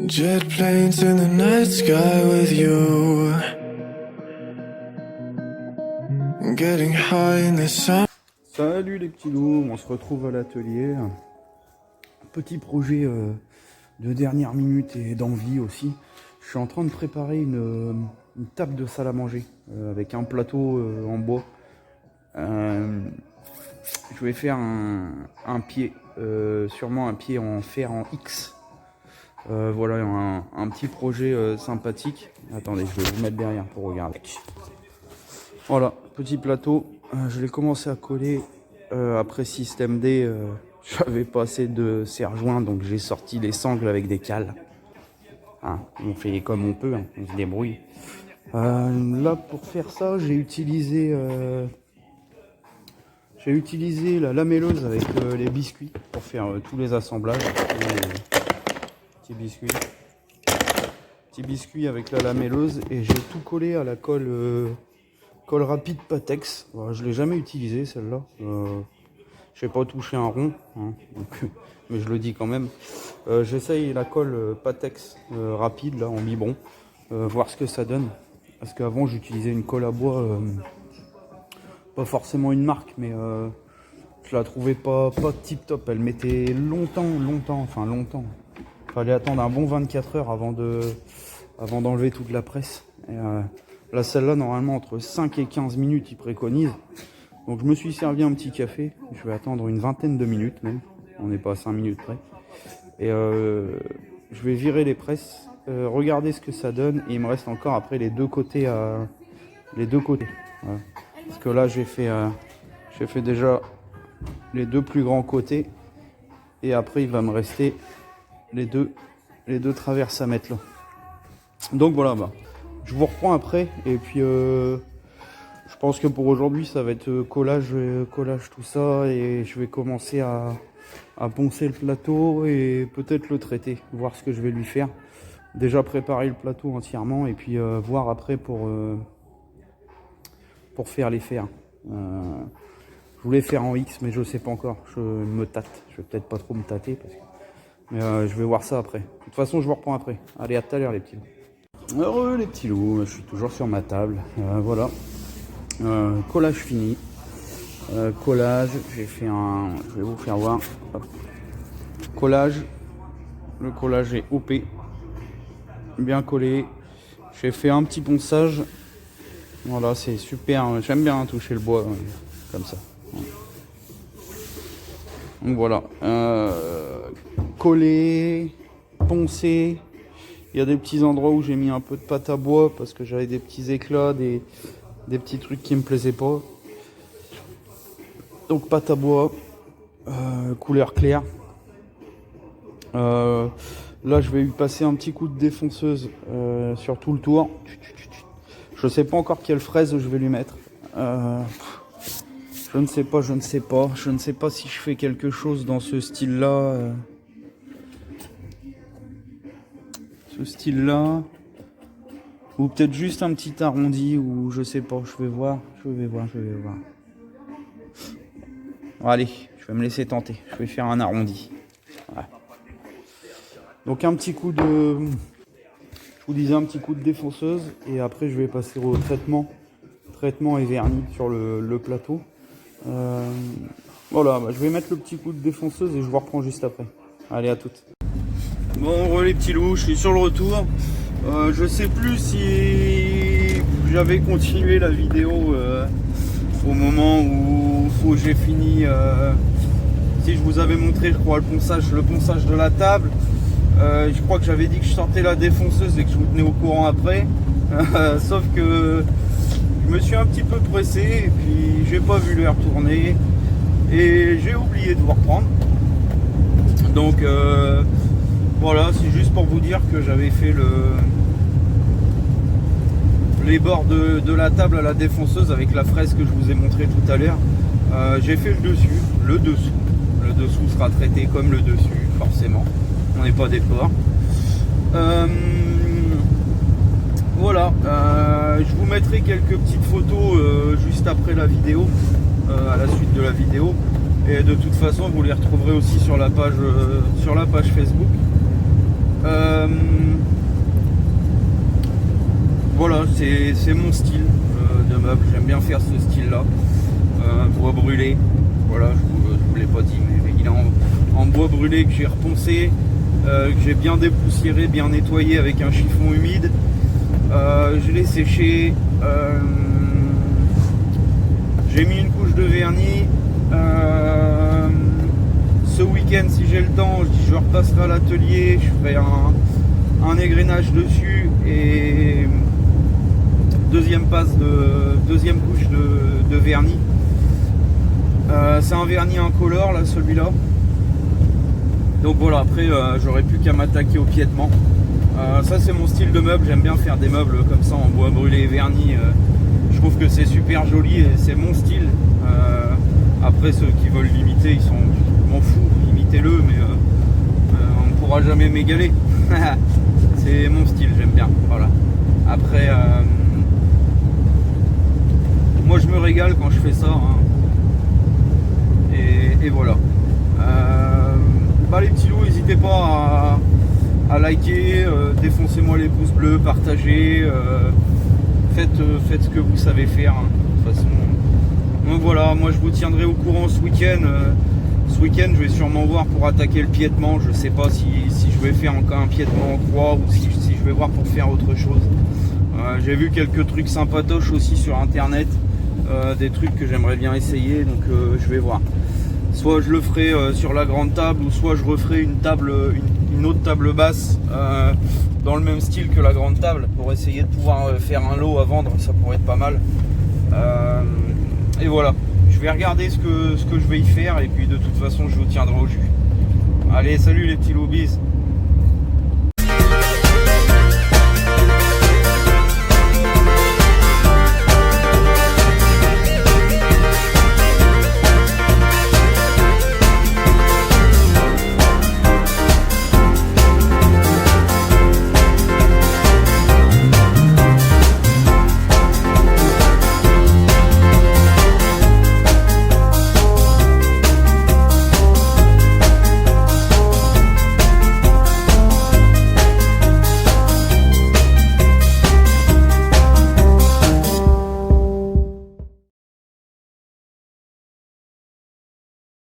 Jet planes in the night sky with you, getting high in the sun. Salut les petits loups, on se retrouve à l'atelier. Petit projet de dernière minute et d'envie aussi. Je suis en train de préparer une table de salle à manger avec un plateau en bois. Je vais faire un pied, sûrement un pied en fer en X. Voilà un petit projet sympathique. Attendez, je vais vous mettre derrière pour regarder. Voilà, petit plateau. Je l'ai commencé à coller après système D. J'avais pas assez de serre-joint, donc j'ai sorti les sangles avec des cales. Hein, on fait comme on peut, hein, on se débrouille. Là, pour faire ça, j'ai utilisé la lamelleuse avec les biscuits pour faire tous les assemblages. Petit biscuit avec la lamelleuse, et j'ai tout collé à la colle rapide Patex. Voilà, je l'ai jamais utilisé celle-là. Je n'ai pas touché un rond, hein, donc, mais je le dis quand même. J'essaye la colle Patex rapide là en biberon, voir ce que ça donne. Parce qu'avant j'utilisais une colle à bois, pas forcément une marque, mais je la trouvais pas tip top. Elle mettait longtemps. Fallait attendre un bon 24 heures avant d'enlever toute la presse. Et, là, celle-là, normalement, entre 5 et 15 minutes, ils préconisent. Donc, je me suis servi un petit café. Je vais attendre une vingtaine de minutes, même. On n'est pas à 5 minutes près. Et je vais virer les presses, regarder ce que ça donne. Et il me reste encore, après, les deux côtés. Voilà. Parce que là, j'ai fait déjà les deux plus grands côtés. Et après, il va me rester les deux traverses à mettre là. Donc voilà, je vous reprends après, et puis je pense que pour aujourd'hui ça va être collage tout ça, et je vais commencer à poncer le plateau et peut-être le traiter, voir ce que je vais lui faire. Déjà préparer le plateau entièrement, et puis voir après pour faire les fers. Je voulais faire en X, mais je sais pas encore, je me tâte, je vais peut-être pas trop me tâter parce que... Mais je vais voir ça après. De toute façon, je vous reprends après. Allez, à tout à l'heure les petits loups. Heureux les petits loups, je suis toujours sur ma table. Voilà. Collage fini. Collage, j'ai fait je vais vous faire voir. Hop. Collage. Le collage est OP. Bien collé. J'ai fait un petit ponçage. Voilà, c'est super. J'aime bien toucher le bois comme ça. Donc voilà. Collé, poncé. Il y a des petits endroits où j'ai mis un peu de pâte à bois parce que j'avais des petits éclats, des petits trucs qui me plaisaient pas. Donc pâte à bois, couleur claire. Là je vais lui passer un petit coup de défonceuse sur tout le tour. Je sais pas encore quelle fraise je vais lui mettre. Je ne sais pas. Je ne sais pas si je fais quelque chose dans ce style-là. Ou peut-être juste un petit arrondi, ou je sais pas, je vais voir. Bon, allez, je vais me laisser tenter, je vais faire un arrondi. Voilà. Donc un petit coup de... Je vous disais, un petit coup de défonceuse, et après je vais passer au traitement et vernis sur le plateau. Voilà, je vais mettre le petit coup de défonceuse et je vous reprends juste après. Allez, à toutes. Bon, les petits loups, je suis sur le retour. Je sais plus si j'avais continué la vidéo au moment où j'ai fini. Si je vous avais montré, je crois, le ponçage de la table. Je crois que j'avais dit que je sortais la défonceuse et que je vous tenais au courant après. Sauf que je me suis un petit peu pressé, et puis j'ai pas vu l'heure tourner. Et j'ai oublié de vous reprendre. Donc voilà, c'est juste pour vous dire que j'avais fait les bords de la table à la défonceuse avec la fraise que je vous ai montré tout à l'heure. J'ai fait le dessous. Le dessous sera traité comme le dessus, forcément. On n'est pas des porcs. Voilà, je vous mettrai quelques petites photos juste après la vidéo, à la suite de la vidéo. Et de toute façon, vous les retrouverez aussi sur la page Facebook. Voilà, c'est mon style de meuble. J'aime bien faire ce style-là. Bois brûlé. Voilà, je vous l'ai pas dit, mais il est en bois brûlé que j'ai reponcé, que j'ai bien dépoussiéré, bien nettoyé avec un chiffon humide. Je l'ai séché. J'ai mis une couche de vernis. Ce week-end, si j'ai le temps, je repasserai à l'atelier, je ferai un égrenage dessus et deuxième couche de vernis. C'est un vernis incolore là, celui-là. Donc voilà, après j'aurais plus qu'à m'attaquer au piétement. Ça c'est mon style de meuble, j'aime bien faire des meubles comme ça en bois brûlé et vernis. Je trouve que c'est super joli et c'est mon style. Après ceux qui veulent l'imiter, je m'en fous, imitez-le, mais on ne pourra jamais m'égaler. C'est mon style, j'aime bien. Voilà. Après, moi je me régale quand je fais ça. Hein. Et voilà. Les petits loups, n'hésitez pas à liker, défoncez-moi les pouces bleus, partagez, faites ce que vous savez faire. Hein, de toute façon. Donc voilà, moi je vous tiendrai au courant ce week-end. Ce week-end, je vais sûrement voir pour attaquer le piétement. Je sais pas si je vais faire encore un piétement en croix ou si je vais voir pour faire autre chose. J'ai vu quelques trucs sympatoches aussi sur internet, des trucs que j'aimerais bien essayer, donc je vais voir. Soit je le ferai sur la grande table, ou soit je referai une autre table basse dans le même style que la grande table pour essayer de pouvoir faire un lot à vendre. Ça pourrait être pas mal. Et voilà, je vais regarder ce que je vais y faire et puis de toute façon je vous tiendrai au jus. Allez, salut les petits loups, bis.